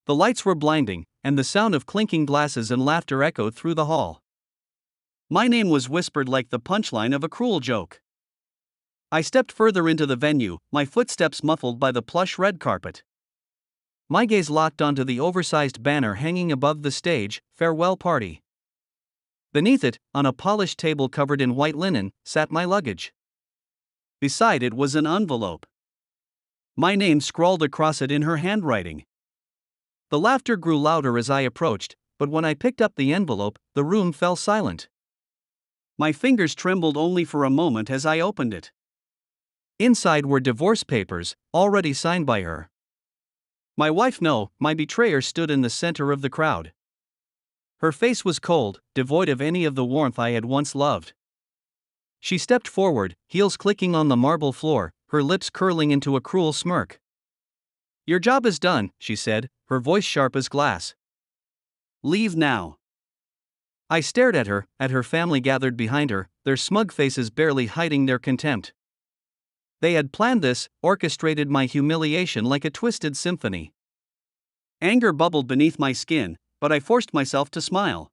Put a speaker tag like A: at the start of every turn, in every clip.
A: The lights were blinding, and the sound of clinking glasses and laughter echoed through the hall. My name was whispered like the punchline of a cruel joke. I stepped further into the venue, my footsteps muffled by the plush red carpet. My gaze locked onto the oversized banner hanging above the stage, "Farewell Party." Beneath it, on a polished table covered in white linen, sat my luggage. Beside it was an envelope. My name scrawled across it in her handwriting. The laughter grew louder as I approached, but when I picked up the envelope, the room fell silent. My fingers trembled only for a moment as I opened it. Inside were divorce papers, already signed by her. My wife, no, my betrayer, stood in the center of the crowd. Her face was cold, devoid of any of the warmth I had once loved. She stepped forward, heels clicking on the marble floor, her lips curling into a cruel smirk. "Your job is done," she said, her voice sharp as glass. "Leave now." I stared at her family gathered behind her, their smug faces barely hiding their contempt. They had planned this, orchestrated my humiliation like a twisted symphony. Anger bubbled beneath my skin, but I forced myself to smile.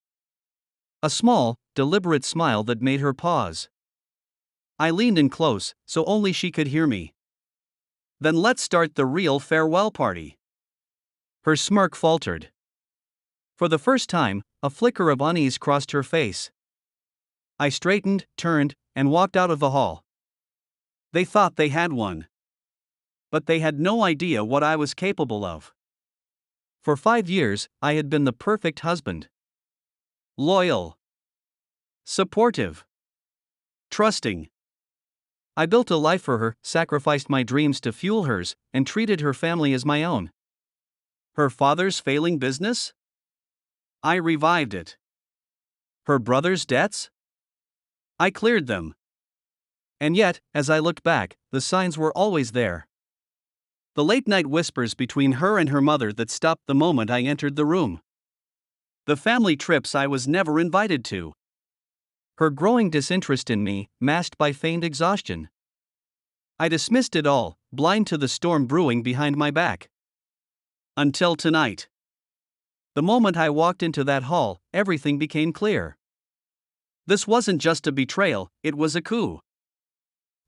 A: A small, deliberate smile that made her pause. I leaned in close, so only she could hear me. "Then let's start the real farewell party." Her smirk faltered. For the first time, a flicker of unease crossed her face. I straightened, turned, and walked out of the hall. They thought they had one. But they had no idea what I was capable of. For 5 years, I had been the perfect husband. Loyal. Supportive. Trusting. I built a life for her, sacrificed my dreams to fuel hers, and treated her family as my own. Her father's failing business? I revived it. Her brother's debts? I cleared them. And yet, as I looked back, the signs were always there. The late-night whispers between her and her mother that stopped the moment I entered the room. The family trips I was never invited to. Her growing disinterest in me, masked by feigned exhaustion. I dismissed it all, blind to the storm brewing behind my back. Until tonight. The moment I walked into that hall, everything became clear. This wasn't just a betrayal, it was a coup.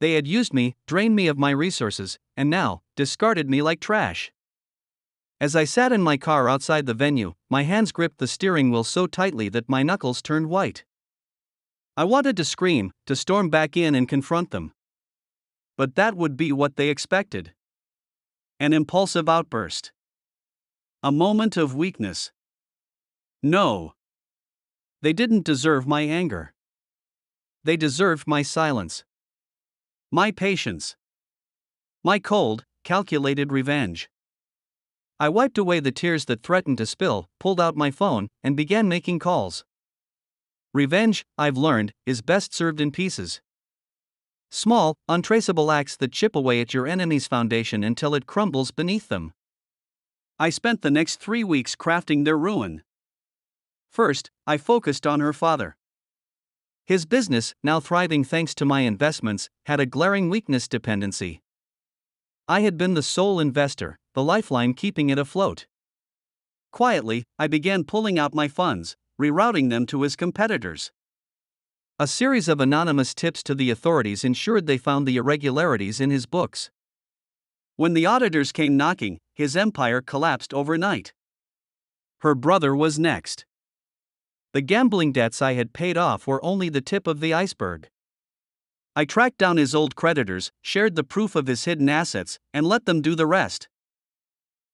A: They had used me, drained me of my resources, and now, discarded me like trash. As I sat in my car outside the venue, my hands gripped the steering wheel so tightly that my knuckles turned white. I wanted to scream, to storm back in and confront them. But that would be what they expected. An impulsive outburst. A moment of weakness. No. They didn't deserve my anger. They deserved my silence. My patience. My cold, calculated revenge. I wiped away the tears that threatened to spill, pulled out my phone, and began making calls. Revenge, I've learned, is best served in pieces. Small, untraceable acts that chip away at your enemy's foundation until it crumbles beneath them. I spent the next 3 weeks crafting their ruin. First, I focused on her father. His business, now thriving thanks to my investments, had a glaring weakness dependency. I had been the sole investor, the lifeline keeping it afloat. Quietly, I began pulling out my funds, rerouting them to his competitors. A series of anonymous tips to the authorities ensured they found the irregularities in his books. When the auditors came knocking, his empire collapsed overnight. Her brother was next. The gambling debts I had paid off were only the tip of the iceberg. I tracked down his old creditors, shared the proof of his hidden assets, and let them do the rest.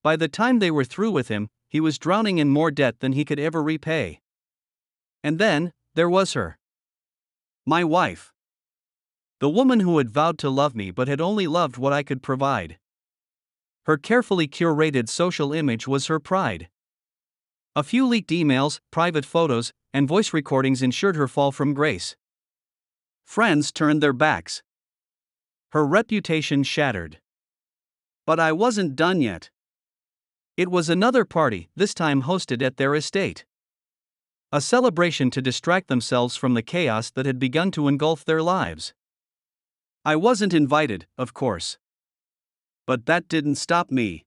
A: By the time they were through with him, he was drowning in more debt than he could ever repay. And then, there was her. My wife. The woman who had vowed to love me but had only loved what I could provide. Her carefully curated social image was her pride. A few leaked emails, private photos, and voice recordings ensured her fall from grace. Friends turned their backs. Her reputation shattered. But I wasn't done yet. It was another party, this time hosted at their estate. A celebration to distract themselves from the chaos that had begun to engulf their lives. I wasn't invited, of course. But that didn't stop me.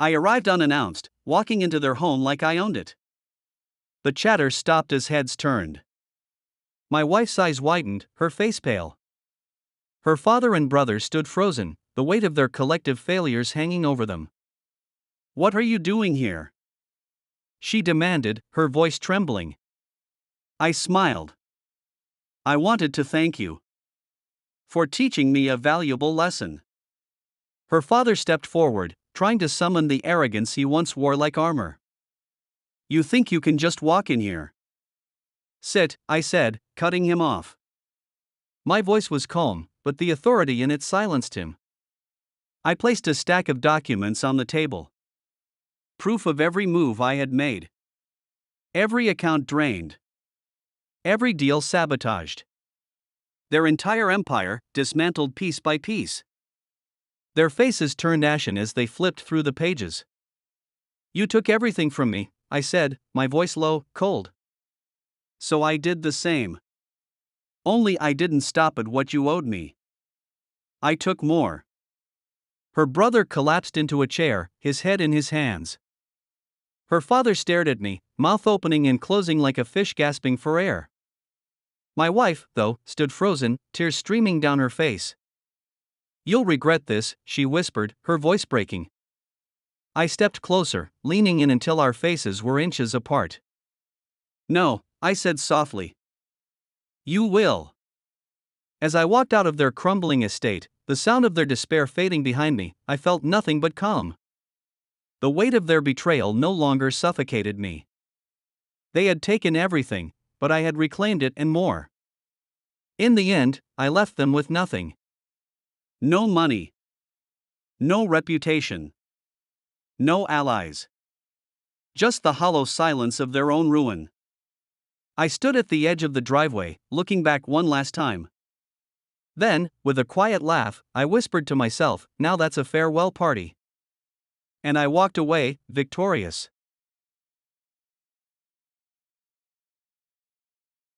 A: I arrived unannounced, walking into their home like I owned it. The chatter stopped as heads turned. My wife's eyes widened, her face pale. Her father and brother stood frozen, the weight of their collective failures hanging over them. "What are you doing here?" she demanded, her voice trembling. I smiled. "I wanted to thank you for teaching me a valuable lesson." Her father stepped forward, trying to summon the arrogance he once wore like armor. "You think you can just walk in here?" "Sit," I said, cutting him off. My voice was calm, but the authority in it silenced him. I placed a stack of documents on the table. Proof of every move I had made. Every account drained. Every deal sabotaged. Their entire empire dismantled piece by piece. Their faces turned ashen as they flipped through the pages. "You took everything from me," I said, my voice low, cold. "So I did the same. Only I didn't stop at what you owed me. I took more." Her brother collapsed into a chair, his head in his hands. Her father stared at me, mouth opening and closing like a fish gasping for air. My wife, though, stood frozen, tears streaming down her face. "You'll regret this," she whispered, her voice breaking. I stepped closer, leaning in until our faces were inches apart. "No," I said softly. "You will." As I walked out of their crumbling estate, the sound of their despair fading behind me, I felt nothing but calm. The weight of their betrayal no longer suffocated me. They had taken everything, but I had reclaimed it and more. In the end, I left them with nothing. No money. No reputation. No allies. Just the hollow silence of their own ruin. I stood at the edge of the driveway, looking back one last time. Then, with a quiet laugh, I whispered to myself, "Now that's a farewell party." And I walked away, victorious.